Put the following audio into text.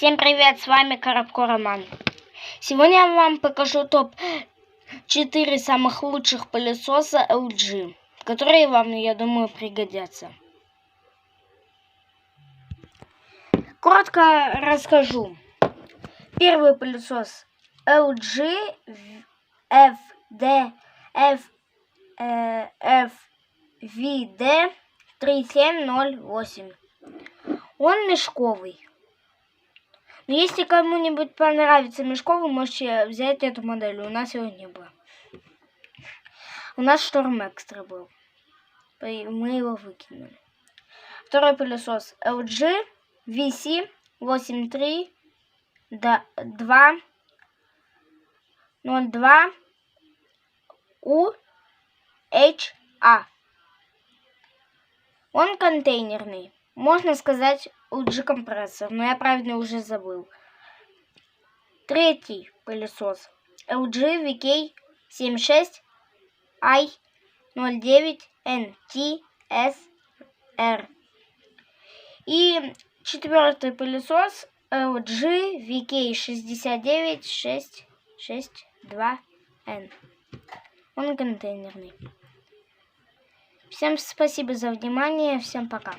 Всем привет, с вами Коробко Роман. Сегодня я вам покажу топ-4 самых лучших пылесоса LG, которые вам, я думаю, пригодятся. Коротко расскажу. Первый пылесос LG FVD 3708. Он мешковый. Но если кому-нибудь понравится мешковый, можете взять эту модель. У нас его не было. У нас Шторм Экстра был. Мы его выкинули. Второй пылесос LG VC 8302 UHA. Он контейнерный. Можно сказать LG компрессор, но я правильно уже забыл. Третий пылесос LG VK76i09NTSR. И четвертый пылесос LG VK69662N. Он контейнерный. Всем спасибо за внимание. Всем пока.